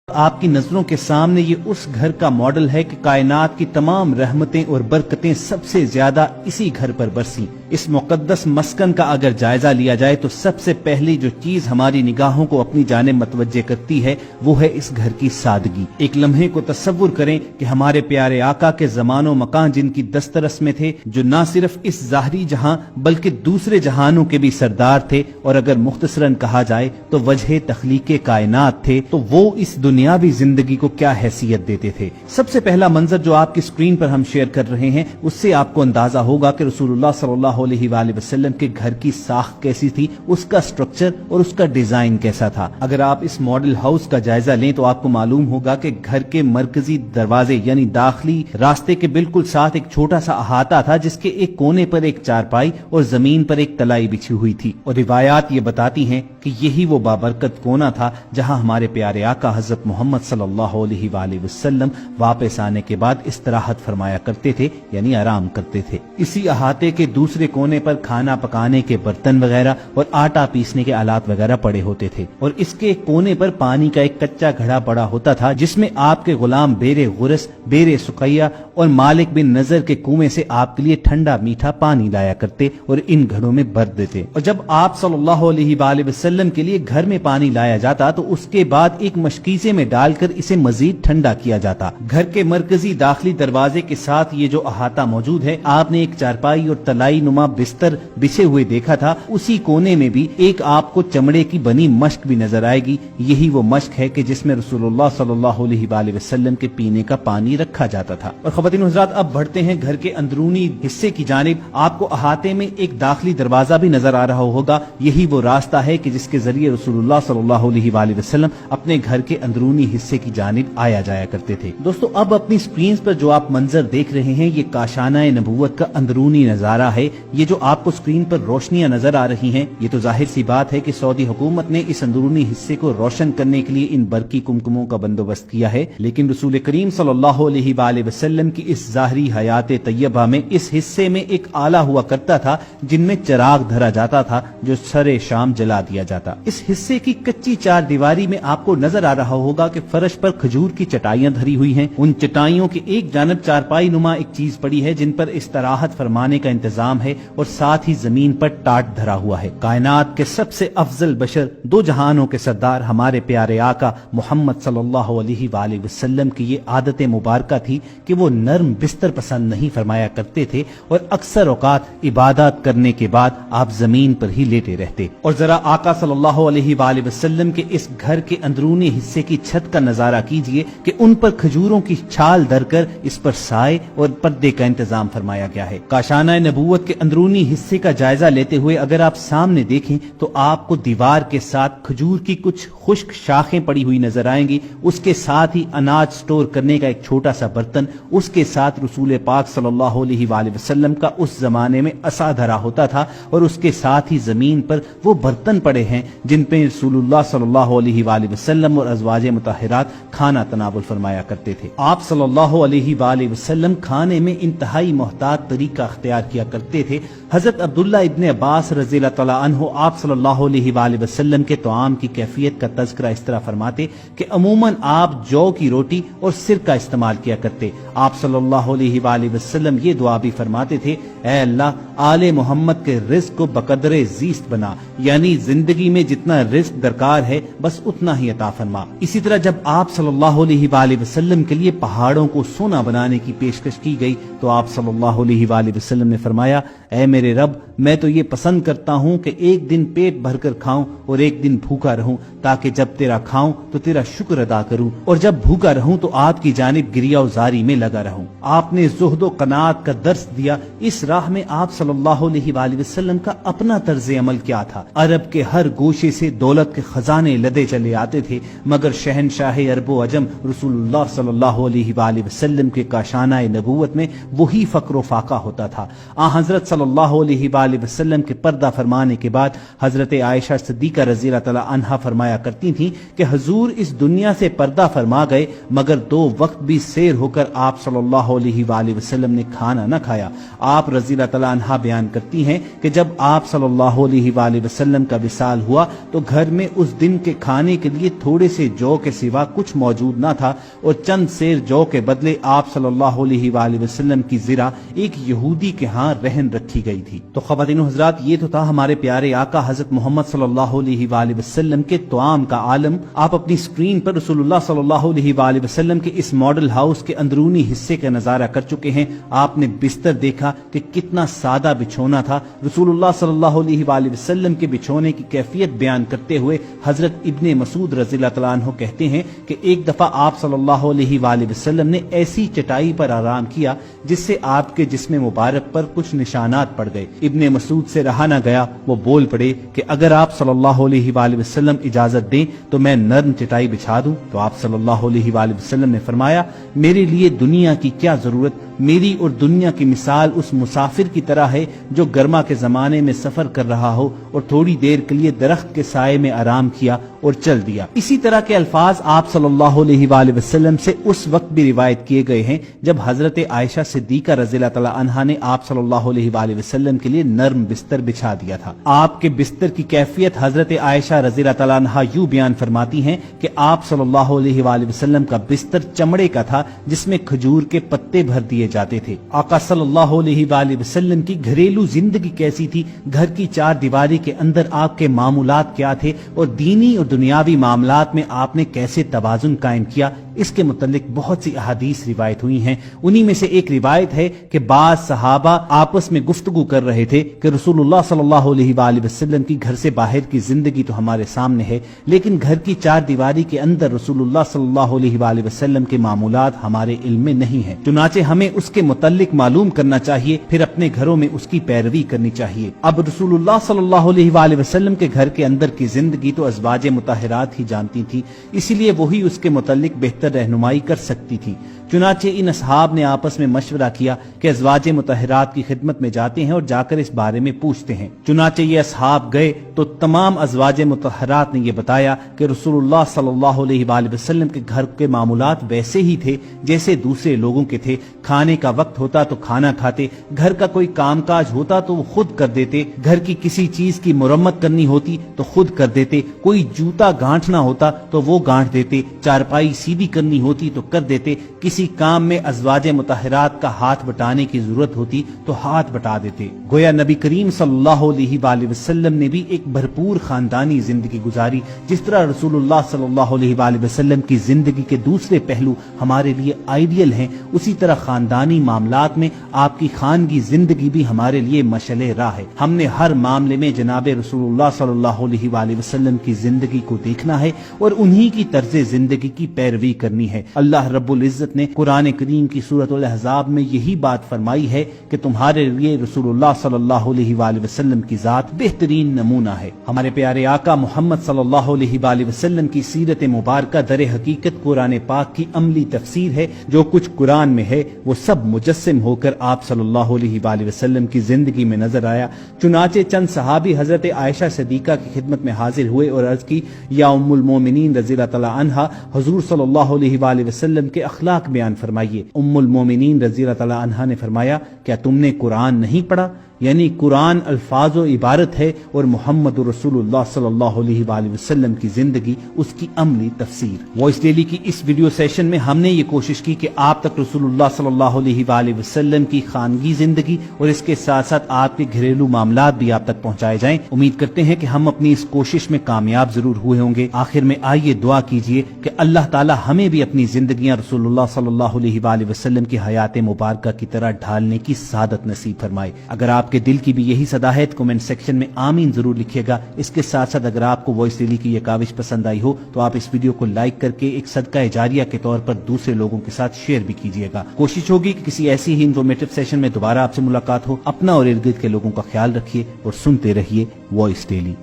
آپ کی نظروں کے سامنے یہ اس گھر کا ماڈل ہے کہ کائنات کی تمام رحمتیں اور برکتیں سب سے زیادہ اسی گھر پر برسی۔ اس مقدس مسکن کا اگر جائزہ لیا جائے تو سب سے پہلی جو چیز ہماری نگاہوں کو اپنی جانب متوجہ کرتی ہے وہ ہے اس گھر کی سادگی۔ ایک لمحے کو تصور کریں کہ ہمارے پیارے آقا کے زمان و مکان جن کی دسترس میں تھے، جو نہ صرف اس ظاہری جہاں بلکہ دوسرے جہانوں کے بھی سردار تھے، اور اگر مختصراً کہا جائے تو وجہ تخلیق کائنات تھے، تو وہ اس دنیاوی زندگی کو کیا حیثیت دیتے تھے۔ سب سے پہلا منظر جو آپ کی سکرین پر ہم شیئر کر رہے ہیں، اس سے آپ کو اندازہ ہوگا کہ رسول اللہ صلی اللہ علیہ وآلہ وسلم کے گھر کی ساخت کیسی تھی، اس کا سٹرکچر اور اس کا ڈیزائن کیسا تھا۔ اگر آپ اس ماڈل ہاؤس کا جائزہ لیں تو آپ کو معلوم ہوگا کہ گھر کے مرکزی دروازے یعنی داخلی راستے کے بالکل ساتھ ایک چھوٹا سا احاطہ تھا، جس کے ایک کونے پر ایک چارپائی اور زمین پر ایک تلائی بچھی ہوئی تھی، اور روایات یہ بتاتی ہیں کہ یہی وہ بابرکت کونا تھا جہاں ہمارے پیارے آقا حضرت محمد صلی اللہ علیہ وآلہ وسلم واپس آنے کے بعد استراحت فرمایا کرتے تھے، یعنی آرام کرتے تھے۔ اسی احاطے کے دوسرے کونے پر کھانا پکانے کے برتن وغیرہ اور آٹا پیسنے کے آلات وغیرہ پڑے ہوتے تھے، اور اس کے کونے پر پانی کا ایک کچا گھڑا پڑا ہوتا تھا، جس میں آپ کے غلام بیر غرس، بیر سقیہ اور مالک بن نظر کے کنویں سے آپ کے لیے ٹھنڈا میٹھا پانی لایا کرتے اور ان گھڑوں میں بھر دیتے۔ اور جب آپ صلی اللہ علیہ وآلہ وسلم کے لیے گھر میں پانی لایا جاتا تو اس کے بعد ایک مشکیزے میں ڈال کر اسے مزید ٹھنڈا کیا جاتا۔ گھر کے مرکزی داخلی دروازے کے ساتھ یہ جو احاطہ موجود ہے، آپ نے ایک چارپائی اور تلائی نما بستر بچھے ہوئے دیکھا تھا، اسی کونے میں بھی ایک آپ کو چمڑے کی بنی مشک بھی نظر آئے گی۔ یہی وہ مشک ہے کہ جس میں رسول اللہ صلی اللہ علیہ وآلہ وسلم کے پینے کا پانی رکھا جاتا تھا۔ اور خواتین و حضرات، اب بڑھتے ہیں گھر کے اندرونی حصے کی جانب۔ آپ کو احاطے میں ایک داخلی دروازہ بھی نظر آ رہا ہوگا، یہی وہ راستہ ہے کہ جس کے ذریعے رسول اللہ صلی اللہ علیہ وآلہ وسلم اپنے گھر کے اندرونی حصے کی جانب آیا جایا کرتے تھے۔ دوستو، اب اپنی سکرینز پر جو آپ منظر دیکھ رہے ہیں، یہ کاشانہ نبوت کا اندرونی نظارہ ہے۔ یہ جو آپ کو سکرین پر روشنیاں نظر آ رہی ہیں، یہ تو ظاہر سی بات ہے کہ سعودی حکومت نے اس اندرونی حصے کو روشن کرنے کے لیے ان برقی کمکموں کا بندوبست کیا ہے، لیکن رسول کریم صلی اللہ علیہ وآلہ وسلم کی اس ظاہری حیات طیبہ میں اس حصے میں ایک آلہ ہوا کرتا تھا جن میں چراغ دھرا جاتا تھا، جو سر شام جلا دیا جاتا۔ اس حصے کی کچی چار دیواری میں آپ کو نظر آ رہا ہوگا کہ فرش پر کھجور کی چٹائیاں دھری ہوئی ہیں۔ ان چٹائیوں کے ایک جانب چارپائی نما ایک چیز پڑی ہے جن پر استراحت فرمانے کا انتظام ہے، اور ساتھ ہی زمین پر ٹاٹ دھرا ہوا ہے۔ کائنات کے سب سے افضل بشر، دو جہانوں کے سردار ہمارے پیارے آقا محمد صلی اللہ علیہ وآلہ وسلم کی یہ عادت مبارکہ تھی کہ وہ نرم بستر پسند نہیں فرمایا کرتے تھے، اور اکثر اوقات عبادات کرنے کے بعد آپ زمین پر ہی لیٹے رہتے۔ اور ذرا آقا صلی اللہ علیہ وآلہ وسلم کے اس گھر کے اندرونی حصے کی چھت کا نظارہ کیجئے کہ ان پر کھجوروں کی چھال دھر کر اس پر سائے اور پردے کا انتظام فرمایا گیا ہے۔ کاشانہ نبوت کے اندرونی حصے کا جائزہ لیتے ہوئے اگر آپ سامنے دیکھیں تو آپ کو دیوار کے ساتھ کھجور کی کچھ خشک شاخیں پڑی ہوئی نظر آئیں گی، اس کے ساتھ ہی اناج سٹور کرنے کا ایک چھوٹا سا برتن، اس کے ساتھ رسول پاک صلی اللہ علیہ وآلہ وسلم کا اس زمانے میں عصا دھرا ہوتا تھا، اور اس کے ساتھ ہی زمین پر وہ برتن پڑے ہیں جن پہ رسول اللہ صلی اللہ علیہ وآلہ وسلم اور ازواج مطہرات کھانا تناول فرمایا کرتے تھے۔ آپ صلی اللہ علیہ وآلہ وسلم کھانے میں انتہائی محتاط طریقہ اختیار کیا کرتے تھے۔ حضرت عبداللہ ابن عباس رضی اللہ تعالیٰ عنہ آپ صلی اللہ علیہ وآلہ وسلم کے طعام کی کیفیت کا تذکرہ اس طرح فرماتے کہ عموماً آپ جو کی روٹی اور سرکہ استعمال کیا کرتے۔ آپ صلی اللہ علیہ وآلہ وسلم یہ دعا بھی فرماتے تھے، اے اللہ، آل محمد کے رزق کو بقدر زیست بنا، یعنی زندگی میں جتنا رزق درکار ہے بس اتنا ہی عطا فرما۔ اسی طرح جب آپ صلی اللہ علیہ وآلہ وسلم کے لیے پہاڑوں کو سونا بنانے کی پیشکش کی گئی تو آپ صلی اللہ علیہ وآلہ وسلم نے فرمایا، اے میرے رب، میں تو یہ پسند کرتا ہوں کہ ایک دن پیٹ بھر کر کھاؤں اور ایک دن بھوکا رہوں، تاکہ جب تیرا کھاؤں تو تیرا شکر ادا کروں، اور جب بھوکا رہوں تو آپ کی جانب گریہ و زاری میں لگا رہوں۔ آپ نے زہد و قناعت کا درس دیا۔ اس راہ میں آپ صلی اللہ علیہ وآلہ وسلم کا اپنا طرز عمل کیا تھا؟ عرب کے ہر گوشے سے دولت کے خزانے لدے چلے آتے تھے، مگر شہنشاہ عرب و عجم رسول اللہ صلی اللہ علیہ وآلہ وسلم کے کاشانہ نبوت میں وہی فقر و فاقہ ہوتا تھا۔ حضرت صلی اللہ علیہ وآلہ وسلم کے پردہ فرمانے کے بعد حضرت عائشہ صدیقہ رضی اللہ تعالی عنہا فرمایا کرتی تھیں کہ حضور اس دنیا سے پردہ فرما گئے، مگر 2 وقت بھی سیر ہو کر آپ صلی اللہ علیہ وآلہ وسلم نے کھانا نہ کھایا۔ آپ رضی اللہ تعالی عنہا بیان کرتی ہیں کہ جب آپ صلی اللہ علیہ وآلہ وسلم کا وصال ہوا تو گھر میں اس دن کے کھانے کے لیے تھوڑے سے جو کے سوا کچھ موجود نہ تھا اور چند سیر جو کے بدلے آپ صلی اللہ علیہ وآلہ وسلم کی زرہ ایک یہودی کے ہاں رہن رکھی گئی تھی۔ تو خواتین و حضرات، یہ تو تھا ہمارے پیارے آقا حضرت محمد صلی اللہ علیہ وآلہ وسلم کے طعام کا عالم۔ آپ اپنی سکرین پر رسول اللہ صلی اللہ علیہ وآلہ وسلم کے اس ماڈل ہاؤس کے اندرونی حصے کا نظارہ کر چکے ہیں۔ آپ نے بستر دیکھا کہ کتنا سادہ بچھونا تھا۔ رسول اللہ صلی اللہ علیہ وآلہ وسلم کے بچھونے کی کیفیت بیان کرتے ہوئے حضرت ابن مسعود رضی اللہ تعالیٰ عنہ کہتے ہیں کہ ایک دفعہ آپ صلی اللہ علیہ وآلہ وسلم نے ایسی چٹائی پر آرام کیا جس سے آپ کے جسم مبارک پر کچھ نشانات پڑ گئے۔ ابن مسعود سے رہا نہ گیا، وہ بول پڑے کہ اگر آپ صلی اللہ علیہ وآلہ وسلم اجازت دیں تو میں نرم چٹائی بچھا دوں۔ تو آپ صلی اللہ علیہ وآلہ وسلم نے فرمایا، میرے لیے دنیا کی کیا ضرورت، میری اور دنیا کی مثال اس مسافر کی طرح ہے جو گرما کے زمانے میں سفر کر رہا ہو اور تھوڑی دیر کے لیے درخت کے سائے میں آرام کیا اور چل دیا۔ اسی طرح کے الفاظ آپ صلی اللہ علیہ وآلہ وسلم سے اس وقت بھی روایت کیے گئے ہیں جب حضرت عائشہ صدیقہ رضی اللہ تعالی عنہا نے آپ صلی اللہ علیہ وآلہ وسلم کے لیے نرم بستر بچھا دیا تھا۔ آپ کے بستر کی کیفیت حضرت عائشہ رضی اللہ تعالی عنہا یوں بیان فرماتی ہیں کہ آپ صلی اللہ علیہ وآلہ وسلم کا بستر چمڑے کا تھا جس میں کھجور کے پتے بھر دیے جاتے تھے۔ آقا صلی اللہ علیہ وآلہ وسلم کی گھریلو زندگی کیسی تھی، گھر کی چار دیواری کے اندر آپ کے معمولات کیا تھے اور دینی اور دنیاوی معاملات میں آپ نے کیسے توازن قائم کیا، اس کے متعلق بہت سی احادیث روایت ہوئی ہیں۔ انہی میں سے ایک روایت ہے کہ بعض صحابہ آپس میں گفتگو کر رہے تھے کہ رسول اللہ صلی اللہ علیہ وآلہ وسلم کی گھر سے باہر کی زندگی تو ہمارے سامنے ہے، لیکن گھر کی چار دیواری کے اندر رسول اللہ صلی اللہ علیہ وآلہ وسلم کے معمولات ہمارے علم میں نہیں ہیں، چنانچہ ہمیں اس کے متعلق معلوم کرنا چاہیے، پھر اپنے گھروں میں اس کی پیروی کرنی چاہیے۔ اب رسول اللہ صلی اللہ علیہ وآلہ وسلم کے گھر کے اندر کی زندگی تو ازواج مطہرات ہی جانتی تھی، اسی لیے وہی اس کے متعلق بہتر رہنمائی کر سکتی تھی۔ چنانچہ ان اصحاب نے آپس میں مشورہ کیا کہ ازواج مطہرات کی خدمت میں جاتے ہیں اور جا کر اس بارے میں پوچھتے ہیں۔ چنانچہ یہ اصحاب گئے تو تمام ازواج مطہرات نے یہ بتایا کہ رسول اللہ صلی اللہ علیہ وآلہ وسلم کے گھر کے معمولات ویسے ہی تھے جیسے دوسرے لوگوں کے تھے۔ کھانے کا وقت ہوتا تو کھانا کھاتے، گھر کا کوئی کام کاج ہوتا تو وہ خود کر دیتے، گھر کی کسی چیز کی مرمت کرنی ہوتی تو خود کر دیتے، کوئی جوتا گانٹھنا ہوتا تو وہ گانٹھ دیتے، چارپائی سیدھی کرنی ہوتی تو کر دیتے، کسی کام میں ازواج مطہرات کا ہاتھ بٹانے کی ضرورت ہوتی تو ہاتھ بٹا دیتے۔ گویا نبی کریم صلی اللہ علیہ وآلہ وسلم نے بھی ایک بھرپور خاندانی زندگی گزاری۔ جس طرح رسول اللہ صلی اللہ علیہ وآلہ وسلم کی زندگی کے دوسرے پہلو ہمارے لیے آئیڈیل ہیں، اسی طرح خاندانی معاملات میں آپ کی خانگی زندگی بھی ہمارے لیے مشعل راہ ہے۔ ہم نے ہر معاملے میں جناب رسول اللہ صلی اللہ علیہ وآلہ وسلم کی زندگی کو دیکھنا ہے اور انہی کی طرز زندگی کی پیروی کرنی ہے۔ اللہ رب العزت نے قرآن کریم کی سورۃ الاحزاب میں یہی بات فرمائی ہے کہ تمہارے لیے رسول اللہ صلی اللہ علیہ وآلہ وسلم کی ذات بہترین نمونہ ہے۔ ہمارے پیارے آقا محمد صلی اللہ علیہ وآلہ وسلم کی سیرت مبارکہ در حقیقت قرآن پاک کی عملی تفسیر ہے۔ جو کچھ قرآن میں ہے وہ سب مجسم ہو کر آپ صلی اللہ علیہ وآلہ وسلم کی زندگی میں نظر آیا۔ چنانچہ چند صحابی حضرت عائشہ صدیقہ کی خدمت میں حاضر ہوئے اور عرض کی، یا ام المومنین رضی اللہ تعالی عنہا، حضور صلی اللہ علیہ وآلہ وسلم کے اخلاق بیان فرمائیے۔ ام المومنین رضی اللہ تعالی عنہا نے فرمایا، کیا تم نے قرآن نہیں پڑھا؟ یعنی قرآن الفاظ و عبارت ہے اور محمد رسول اللہ صلی اللہ علیہ وآلہ وسلم کی زندگی اس کی عملی تفسیر۔ وائس ڈیلی کی اس ویڈیو سیشن میں ہم نے یہ کوشش کی کہ آپ تک رسول اللہ صلی اللہ علیہ وآلہ وسلم کی خانگی زندگی اور اس کے ساتھ ساتھ آپ کے گھریلو معاملات بھی آپ تک پہنچائے جائیں۔ امید کرتے ہیں کہ ہم اپنی اس کوشش میں کامیاب ضرور ہوئے ہوں گے۔ آخر میں آئیے دعا کیجئے کہ اللہ تعالی ہمیں بھی اپنی زندگیاں رسول اللہ صلی اللہ علیہ وآلہ وسلم کی حیات مبارکہ کی طرح ڈھالنے کی سعادت نصیب فرمائے۔ اگر آپ کے دل کی بھی یہی صدا ہے تو کمنٹ سیکشن میں آمین ضرور لکھیے گا۔ اس کے ساتھ ساتھ اگر آپ کو وائس ڈیلی کی یہ کاوش پسند آئی ہو تو آپ اس ویڈیو کو لائک کر کے ایک صدقہ جاریہ کے طور پر دوسرے لوگوں کے ساتھ شیئر بھی کیجیے گا۔ کوشش ہوگی کہ کسی ایسی ہی انفارمیٹو سیشن میں دوبارہ آپ سے ملاقات ہو۔ اپنا اور ارد گرد کے لوگوں کا خیال رکھیے اور سنتے رہیے وائس ڈیلی۔